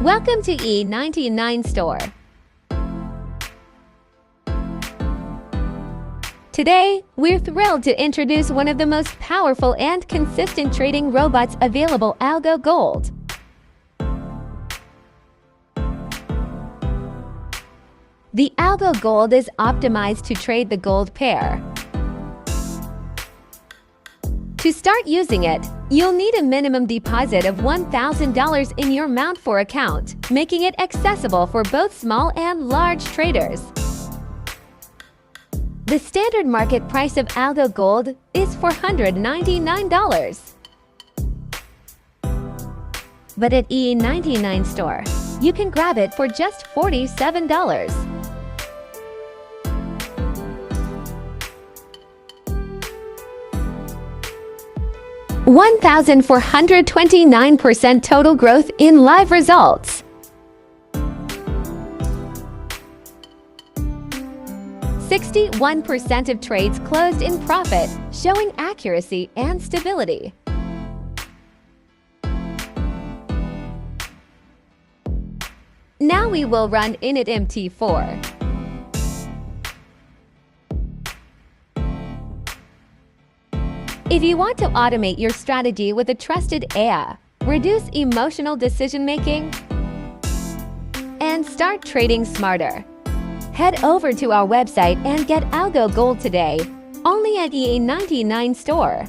Welcome to E99 Store. Today, we're thrilled to introduce one of the most powerful and consistent trading robots available, Algo Gold. The Algo Gold is optimized to trade the gold pair. To start using it, you'll need a minimum deposit of $1,000 in your MT4 account, making it accessible for both small and large traders. The standard market price of Algo Gold is $499. But at E99 Store, you can grab it for just $47. (1,429% total growth in live results. 61% of trades closed in profit, showing accuracy and stability. Now we will run init MT4. If you want to automate your strategy with a trusted AI, reduce emotional decision-making, and start trading smarter, head over to our website and get Algo Gold today, only at E99 Store.